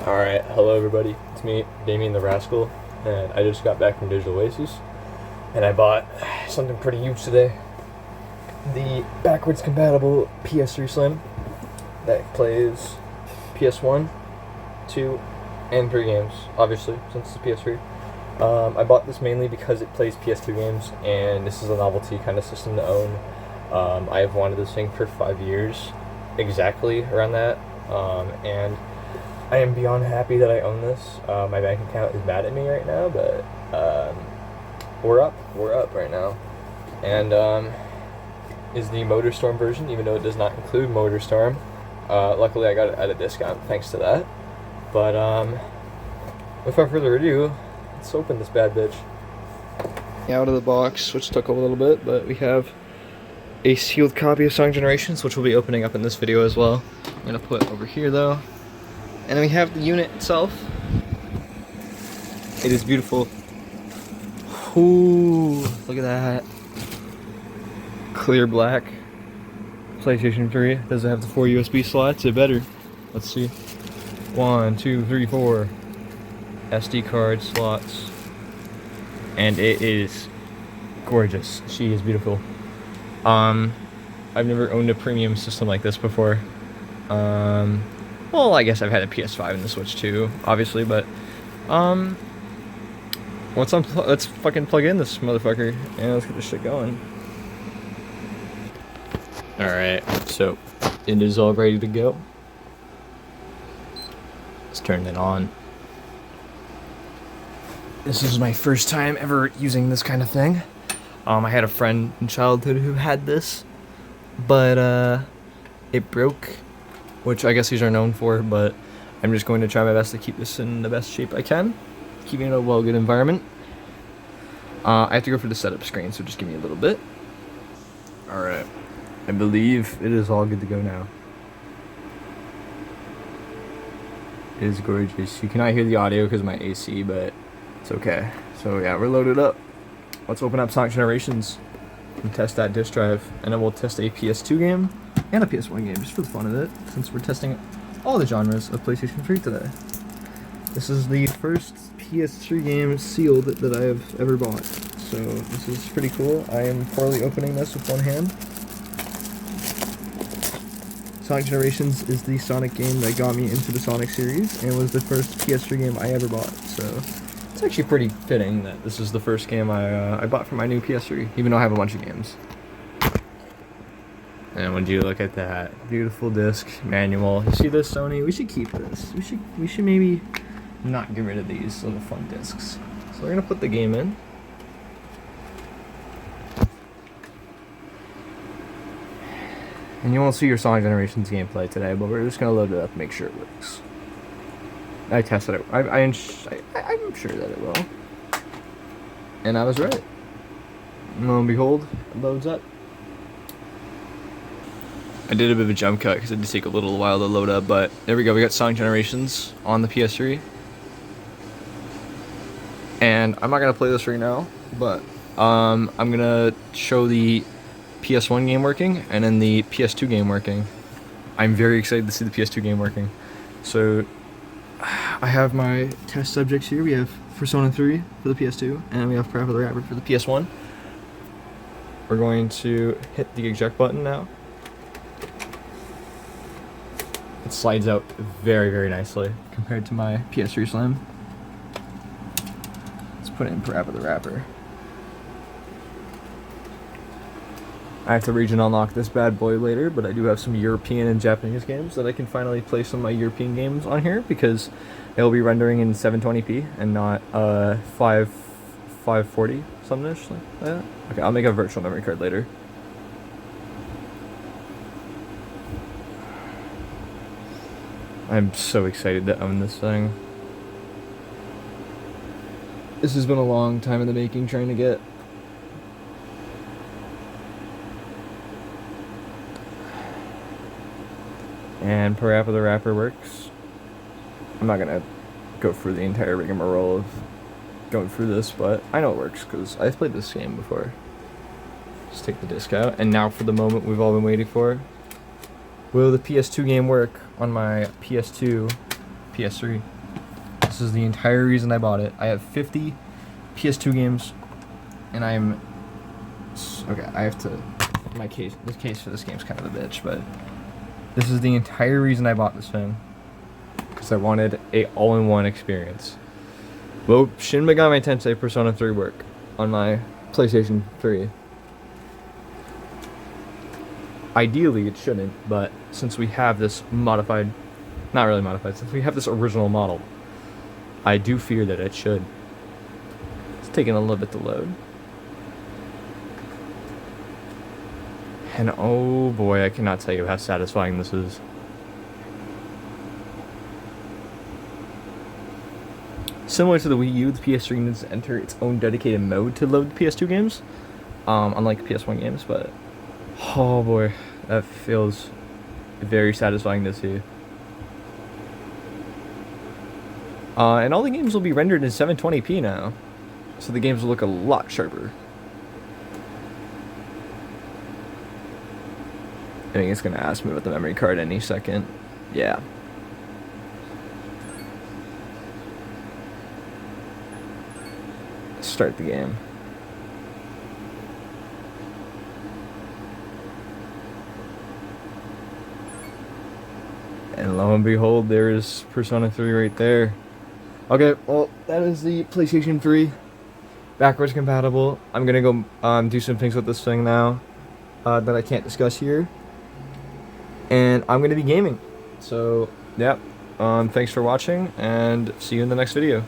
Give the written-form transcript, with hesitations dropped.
Alright, hello everybody, it's me, Damien the Rascal, and I just got back from Digital Oasis, and I bought something pretty huge today. The backwards compatible PS3 Slim that plays PS1, 2, and 3 games, obviously, since it's a PS3. I bought this mainly because it plays PS2 games, and this is a novelty kind of system to own. I have wanted this thing for 5 years, exactly around that, and I am beyond happy that I own this. My bank account is mad at me right now, but we're up right now. And is the MotorStorm version, even though it does not include MotorStorm. Luckily I got it at a discount thanks to that. But without further ado, let's open this bad bitch. Out of the box, which took a little bit, but we have a sealed copy of Sonic Generations, which we'll be opening up in this video as well. I'm gonna put it over here though. And then we have the unit itself. It is beautiful. Ooh, look at that. Clear black. PlayStation 3. Does it have the 4 USB slots? It better. Let's see. 1, 2, 3, 4 SD card slots. And it is gorgeous. She is beautiful. I've never owned a premium system like this before. Well, I guess I've had a PS5 and the Switch too, obviously, but let's fucking plug in this motherfucker and let's get this shit going. Alright, so it is all ready to go. Let's turn it on. This is my first time ever using this kind of thing. I had a friend in childhood who had this, but it broke, which I guess these are known for, but I'm just going to try my best to keep this in the best shape I can, keeping it in a good environment. I have to go for the setup screen, so just give me a little bit. Alright, I believe it is all good to go now. It is gorgeous. You cannot hear the audio because of my AC, but it's okay. So yeah, we're loaded up. Let's open up Sonic Generations and test that disk drive, and then we'll test a PS2 game and a PS1 game, just for the fun of it, since we're testing all the genres of PlayStation 3 today. This is the first PS3 game sealed that I have ever bought, so this is pretty cool. I am poorly opening this with one hand. Sonic Generations is the Sonic game that got me into the Sonic series, and was the first PS3 game I ever bought, so it's actually pretty fitting that this is the first game I bought for my new PS3, even though I have a bunch of games. And would you look at that beautiful disc manual? You see this, Sony? We should keep this. We should maybe not get rid of these little fun discs. So we're gonna put the game in. And you won't see your Sonic Generations gameplay today, but we're just gonna load it up and make sure it works. I tested it. I'm sure that it will. And I was right. And lo and behold, it loads up. I did a bit of a jump cut because it did take a little while to load up, but there we go. We got Sonic Generations on the PS3. And I'm not going to play this right now, but I'm going to show the PS1 game working and then the PS2 game working. I'm very excited to see the PS2 game working. So I have my test subjects here. We have Persona 3 for the PS2, and we have Parappa the Rapper for the PS1. We're going to hit the eject button now. It slides out very, very nicely compared to my PS3 Slim. Let's put in Parappa the Rapper. I have to region unlock this bad boy later, but I do have some European and Japanese games that I can finally play some of my European games on here because it'll be rendering in 720p and not 540 something-ish like that. Okay, I'll make a virtual memory card later. I'm so excited to own this thing. This has been a long time in the making trying to get. And Parappa the Rapper works. I'm not gonna go through the entire rigmarole of going through this, but I know it works because I've played this game before. Just take the disc out, and now for the moment we've all been waiting for. Will the PS2 game work on my PS2, PS3? This is the entire reason I bought it. I have 50 PS2 games, and I'm... Okay, I have to... The case for this game's kind of a bitch, but... This is the entire reason I bought this thing. Because I wanted a all-in-one experience. Will Shin Megami Tensei Persona 3 work on my PlayStation 3? Ideally, it shouldn't, but since we have this modified... Not really modified, since we have this original model, I do fear that it should. It's taking a little bit to load. And oh boy, I cannot tell you how satisfying this is. Similar to the Wii U, the PS3 needs to enter its own dedicated mode to load the PS2 games, unlike PS1 games, but oh boy, that feels very satisfying to see. And all the games will be rendered in 720p now, so the games will look a lot sharper. I think it's gonna ask me about the memory card any second. Yeah. Start the game. And lo and behold, there's Persona 3 right there. Okay, well, that is the PlayStation 3. Backwards compatible. I'm gonna go do some things with this thing now that I can't discuss here. And I'm gonna be gaming. So, yeah. Thanks for watching, and see you in the next video.